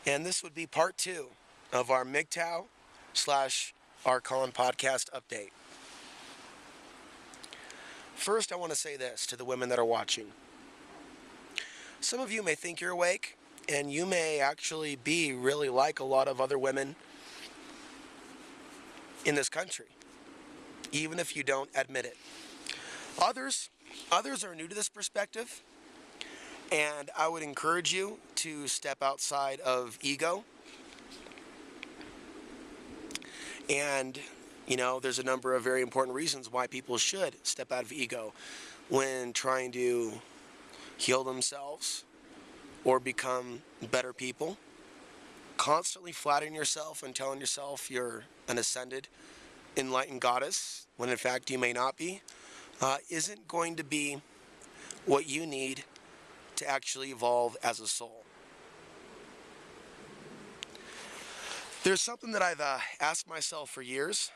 And this would be part 2 of our MGTOW slash Archon podcast update. First, I want to say this to the women that are watching. Some of you may think you're awake, and you may actually be really like a lot of other women in this country, even if you don't admit it. Others are new to this perspective, and I would encourage you to step outside of ego. And, there's a number of very important reasons why people should step out of ego when trying to heal themselves or become better people. Constantly flattering yourself and telling yourself you're an ascended, enlightened goddess, when in fact you may not be, isn't going to be what you need to actually evolve as a soul. There's something that I've asked myself for years,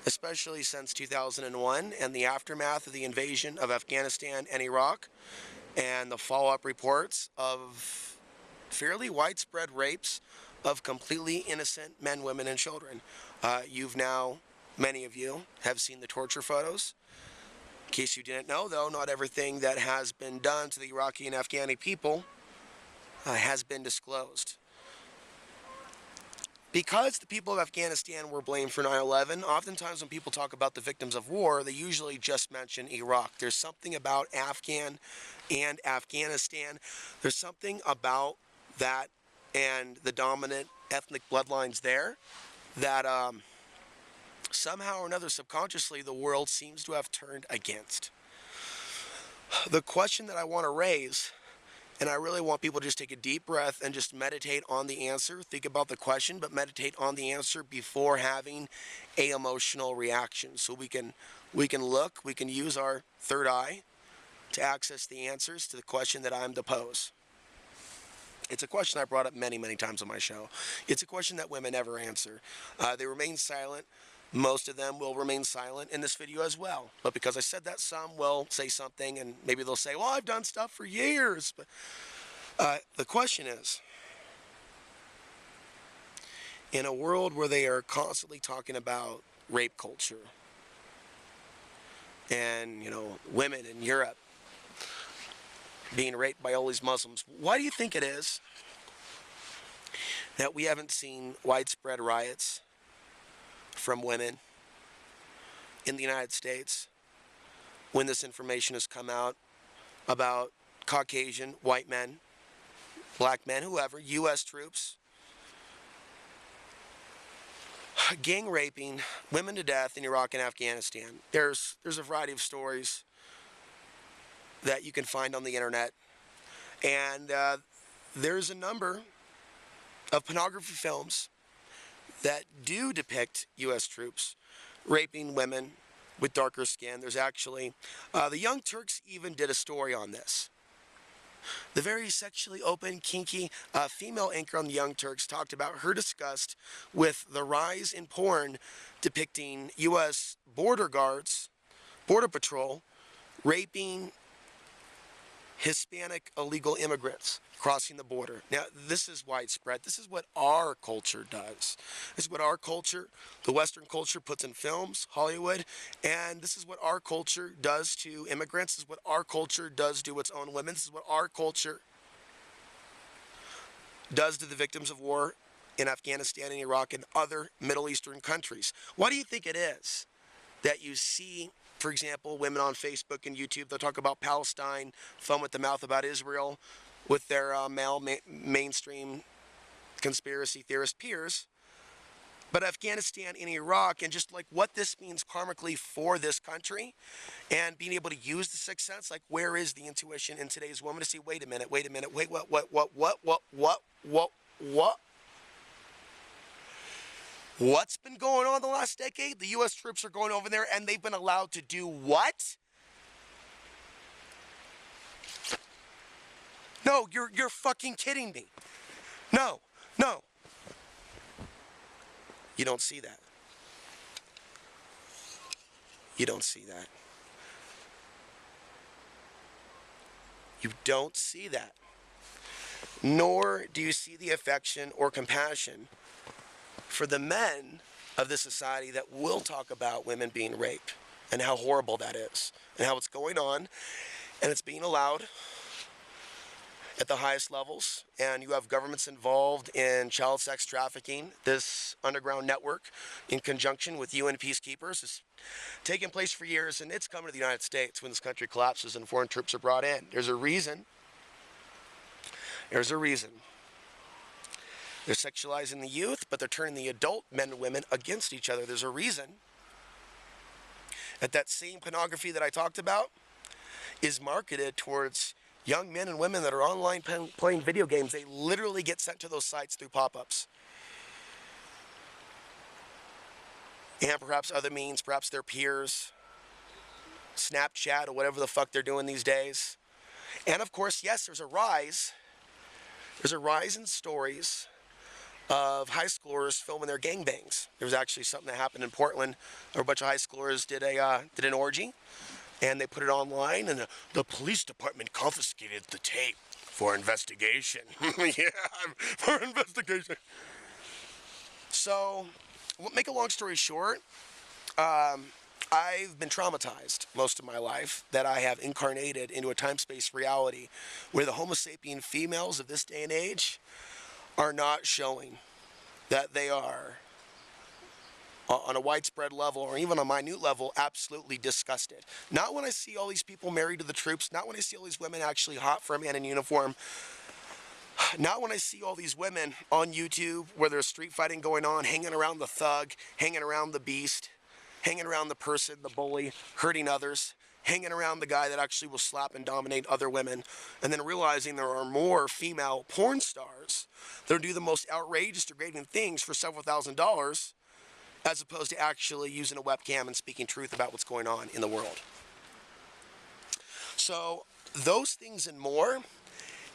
especially since 2001 and the aftermath of the invasion of Afghanistan and Iraq and the follow-up reports of fairly widespread rapes of completely innocent men, women, and children. Many of you have seen the torture photos. In case you didn't know, though, not everything that has been done to the Iraqi and Afghani people has been disclosed. Because the people of Afghanistan were blamed for 9/11, oftentimes when people talk about the victims of war, they usually just mention Iraq. There's something about Afghan and Afghanistan. There's something about that and the dominant ethnic bloodlines there that somehow or another, subconsciously, the world seems to have turned against. The question that I want to raise, and I really want people to just take a deep breath and just meditate on the answer. Think about the question, but meditate on the answer before having a emotional reaction. So we can look, we can use our third eye to access the answers to the question that I'm to pose. It's a question I brought up many, many times on my show. It's a question that women never answer. They remain silent. Most of them will remain silent in this video as well. But because I said that, some will say something, and maybe they'll say, well, I've done stuff for years. But the question is, in a world where they are constantly talking about rape culture and, women in Europe being raped by all these Muslims, why do you think it is that we haven't seen widespread riots from women in the United States when this information has come out about Caucasian, white men, black men, whoever, U.S. troops, gang raping women to death in Iraq and Afghanistan? There's a variety of stories that you can find on the internet, and there's a number of pornography films that do depict U.S. troops raping women with darker skin. There's actually, the Young Turks even did a story on this. The very sexually open, kinky female anchor on the Young Turks talked about her disgust with the rise in porn depicting U.S. border guards, border patrol, raping Hispanic illegal immigrants crossing the border. Now, this is widespread. This is what our culture does. This is what our culture, the Western culture, puts in films, Hollywood, and this is what our culture does to immigrants. This is what our culture does to its own women. This is what our culture does to the victims of war in Afghanistan and Iraq and other Middle Eastern countries. Why do you think it is that you see, for example, women on Facebook and YouTube, they'll talk about Palestine, foam at the mouth about Israel with their mainstream conspiracy theorist peers, but Afghanistan and Iraq and just like what this means karmically for this country and being able to use the sixth sense, like where is the intuition in today's woman to see, wait a minute, wait, what? What's been going on the last decade? The U.S. troops are going over there and they've been allowed to do what? No, you're fucking kidding me. No. You don't see that. You don't see that. You don't see that. nor do you see the affection or compassion for the men of this society that will talk about women being raped and how horrible that is and how it's going on and it's being allowed at the highest levels. And you have governments involved in child sex trafficking. This underground network, in conjunction with UN peacekeepers, is taking place for years, and it's coming to the United States when this country collapses and foreign troops are brought in. There's a reason. There's a reason. They're sexualizing the youth, but they're turning the adult men and women against each other. There's a reason that same pornography that I talked about is marketed towards young men and women that are online playing video games. They literally get sent to those sites through pop-ups. And perhaps other means, perhaps their peers, Snapchat, or whatever the fuck they're doing these days. And of course, yes, there's a rise in stories of high schoolers filming their gangbangs. There was actually something that happened in Portland where a bunch of high schoolers did an orgy, and they put it online, and the police department confiscated the tape for investigation. Yeah, for investigation. So, make a long story short, I've been traumatized most of my life that I have incarnated into a time-space reality where the Homo sapien females of this day and age are not showing that they are, on a widespread level or even a minute level, absolutely disgusted. Not when I see all these people married to the troops, not when I see all these women actually hot for a man in uniform, not when I see all these women on YouTube where there's street fighting going on, hanging around the thug, hanging around the beast, hanging around the person, the bully, hurting others, hanging around the guy that actually will slap and dominate other women, and then realizing there are more female porn stars that do the most outrageous, degrading things for several $1,000s, as opposed to actually using a webcam and speaking truth about what's going on in the world. So those things and more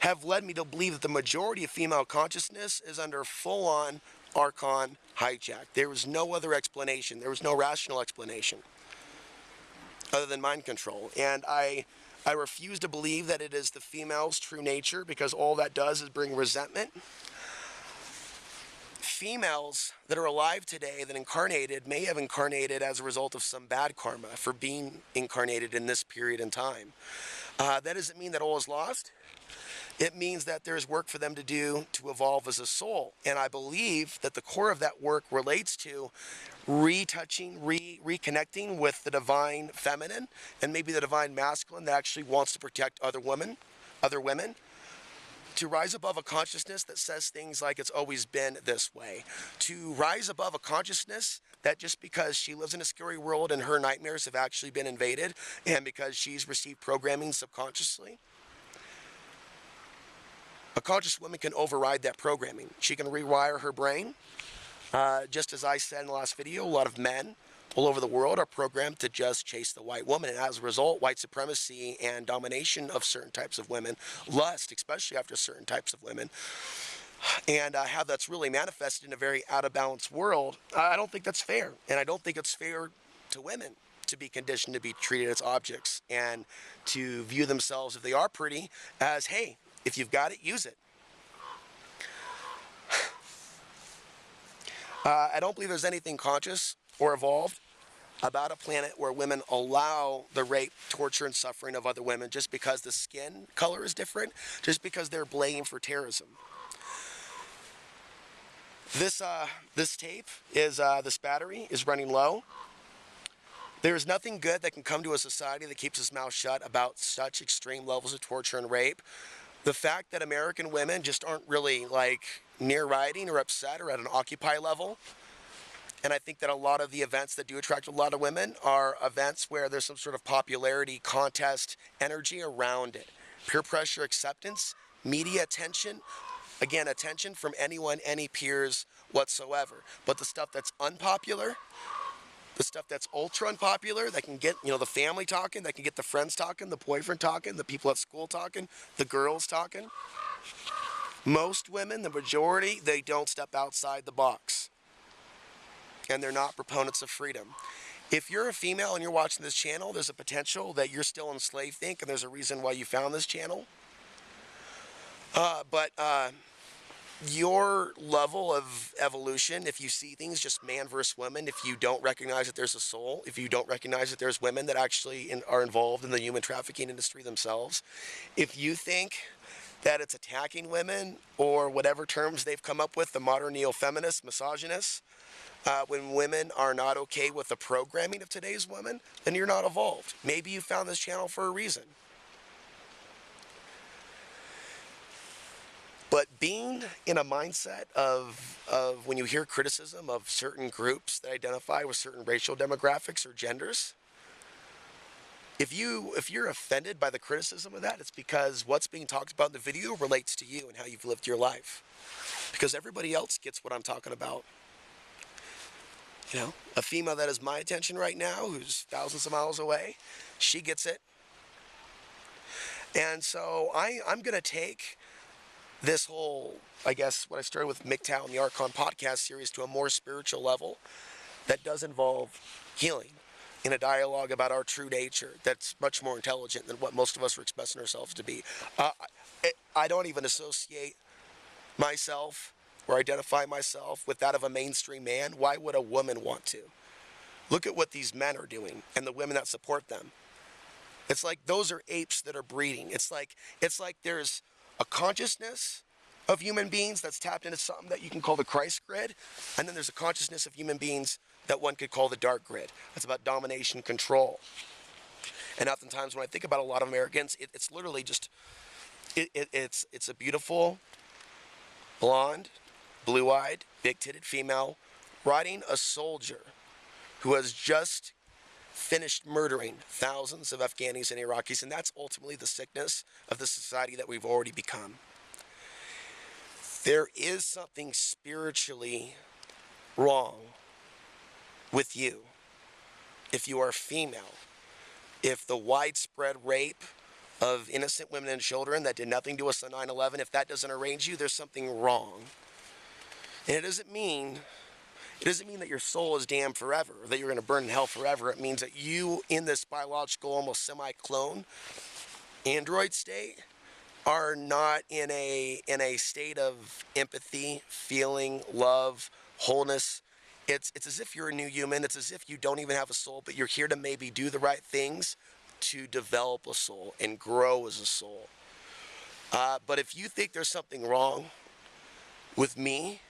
have led me to believe that the majority of female consciousness is under full-on Archon hijack. There was no other explanation. There was no rational explanation other than mind control. And I refuse to believe that it is the female's true nature, because all that does is bring resentment. Females that are alive today that incarnated may have incarnated as a result of some bad karma for being incarnated in this period in time. That doesn't mean that all is lost. It means that there's work for them to do to evolve as a soul. And I believe that the core of that work relates to retouching, reconnecting with the divine feminine and maybe the divine masculine that actually wants to protect other women, to rise above a consciousness that says things like it's always been this way, to rise above a consciousness that just because she lives in a scary world and her nightmares have actually been invaded, and because she's received programming subconsciously, a conscious woman can override that programming. She can rewire her brain. Just as I said in the last video, a lot of men all over the world are programmed to just chase the white woman, and as a result, white supremacy and domination of certain types of women, lust, especially after certain types of women, and how that's really manifested in a very out-of-balance world. I don't think that's fair, and I don't think it's fair to women to be conditioned to be treated as objects and to view themselves, if they are pretty, as, hey, if you've got it, use it. I don't believe there's anything conscious or evolved about a planet where women allow the rape, torture, and suffering of other women just because the skin color is different, just because they're blamed for terrorism. This tape is, this battery is running low. There is nothing good that can come to a society that keeps its mouth shut about such extreme levels of torture and rape. The fact that American women just aren't really like near rioting or upset or at an Occupy level. And I think that a lot of the events that do attract a lot of women are events where there's some sort of popularity contest energy around it. Peer pressure, acceptance, media attention. Again, attention from anyone, any peers whatsoever. But the stuff that's unpopular, the stuff that's ultra unpopular, that can get, the family talking, that can get the friends talking, the boyfriend talking, the people at school talking, the girls talking. Most women, the majority, they don't step outside the box. And they're not proponents of freedom. If you're a female and you're watching this channel, there's a potential that you're still enslaved, and there's a reason why you found this channel. But your level of evolution, if you see things just man versus woman, if you don't recognize that there's a soul, if you don't recognize that there's women that actually are involved in the human trafficking industry themselves, if you think that it's attacking women or whatever terms they've come up with, the modern neo-feminists, misogynists, when women are not okay with the programming of today's women, then you're not evolved. Maybe you found this channel for a reason. But being in a mindset of when you hear criticism of certain groups that identify with certain racial demographics or genders, if you're offended by the criticism of that, it's because what's being talked about in the video relates to you and how you've lived your life. Because everybody else gets what I'm talking about. You know, a female that has my attention right now, who's thousands of miles away, she gets it. And so I'm going to take this whole, I guess, what I started with MGTOW and the Archon podcast series to a more spiritual level that does involve healing in a dialogue about our true nature that's much more intelligent than what most of us are expressing ourselves to be. I don't even associate myself or identify myself with that of a mainstream man. Why would a woman want to? Look at what these men are doing and the women that support them. It's like those are apes that are breeding. It's like there's a consciousness of human beings that's tapped into something that you can call the Christ grid, and then there's a consciousness of human beings that one could call the dark grid. That's about domination, control. And oftentimes when I think about a lot of Americans, it's literally just, it's a beautiful, blonde, blue-eyed, big-titted female riding a soldier who has just finished murdering thousands of Afghanis and Iraqis, and that's ultimately the sickness of the society that we've already become. There is something spiritually wrong with you if you are female. If the widespread rape of innocent women and children that did nothing to us on 9/11, if that doesn't arrange you, there's something wrong. And it doesn't mean that your soul is damned forever, or that you're going to burn in hell forever. It means that you, in this biological, almost semi-clone android state, are not in a state of empathy, feeling, love, wholeness. It's as if you're a new human. It's as if you don't even have a soul, but you're here to maybe do the right things to develop a soul and grow as a soul. But if you think there's something wrong with me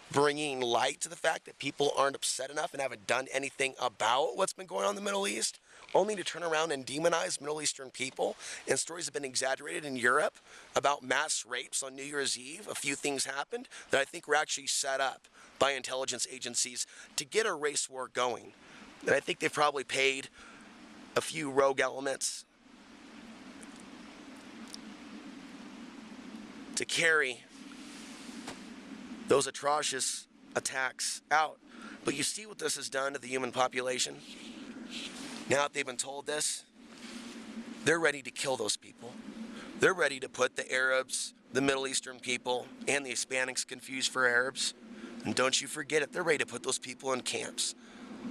bringing light to the fact that people aren't upset enough and haven't done anything about what's been going on in the Middle East, only to turn around and demonize Middle Eastern people, and stories have been exaggerated in Europe about mass rapes on New Year's Eve. A few things happened that I think were actually set up by intelligence agencies to get a race war going. And I think they've probably paid a few rogue elements to carry those atrocious attacks out. But you see what this has done to the human population? Now that they've been told this, they're ready to kill those people. They're ready to put the Arabs, the Middle Eastern people, and the Hispanics confused for Arabs. And don't you forget it, they're ready to put those people in camps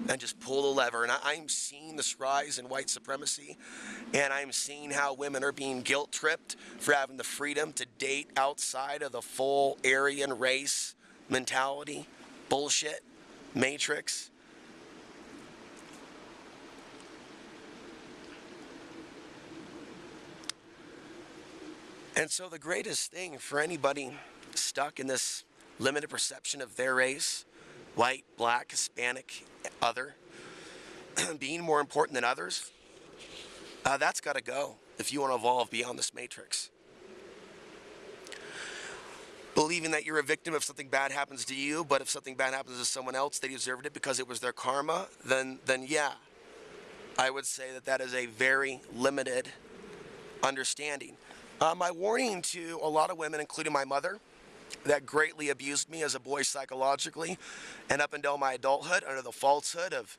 and just pull the lever. And I'm seeing this rise in white supremacy, and I'm seeing how women are being guilt-tripped for having the freedom to date outside of the full Aryan race mentality, bullshit, matrix. And so the greatest thing for anybody stuck in this limited perception of their race, white, black, Hispanic, other, being more important than others, that's got to go if you want to evolve beyond this matrix. Believing that you're a victim if something bad happens to you, but if something bad happens to someone else, they deserved it because it was their karma, then yeah, I would say that is a very limited understanding. My warning to a lot of women, including my mother, that greatly abused me as a boy psychologically and up until my adulthood under the falsehood of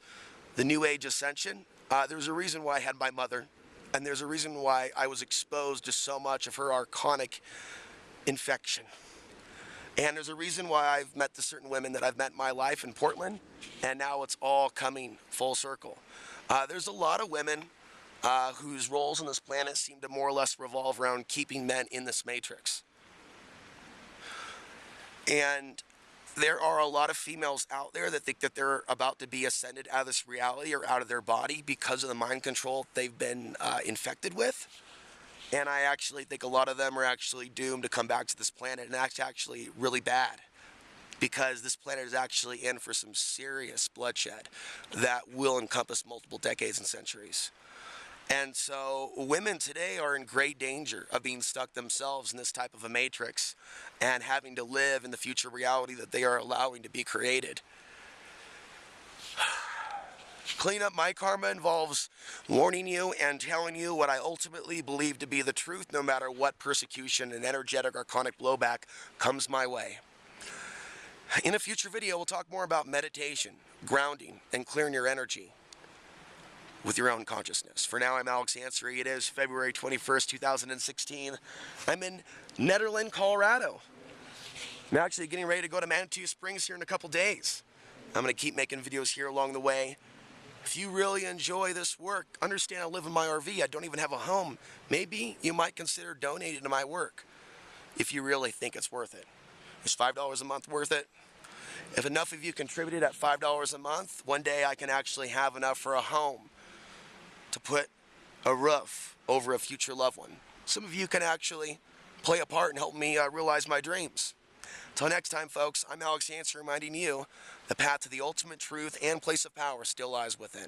the New Age ascension. There's a reason why I had my mother, and there's a reason why I was exposed to so much of her archonic infection. And there's a reason why I've met the certain women that I've met in my life in Portland, and now it's all coming full circle. There's a lot of women whose roles on this planet seem to more or less revolve around keeping men in this matrix. And there are a lot of females out there that think that they're about to be ascended out of this reality or out of their body because of the mind control they've been infected with. And I actually think a lot of them are actually doomed to come back to this planet, and that's actually really bad, because this planet is actually in for some serious bloodshed that will encompass multiple decades and centuries. And so women today are in great danger of being stuck themselves in this type of a matrix and having to live in the future reality that they are allowing to be created. Clean up my karma involves warning you and telling you what I ultimately believe to be the truth, no matter what persecution and energetic archonic blowback comes my way. In a future video, we'll talk more about meditation, grounding, and clearing your energy with your own consciousness. For now, I'm Alex Ansary. It is February 21st, 2016. I'm in Nederland, Colorado. I'm actually getting ready to go to Manitou Springs here in a couple days. I'm going to keep making videos here along the way. If you really enjoy this work, understand I live in my RV. I don't even have a home. Maybe you might consider donating to my work if you really think it's worth it. Is $5 a month worth it? If enough of you contributed at $5 a month, one day I can actually have enough for a home to put a roof over a future loved one. Some of you can actually play a part and help me realize my dreams. Till next time, folks, I'm Alex Ansary, reminding you the path to the ultimate truth and place of power still lies within.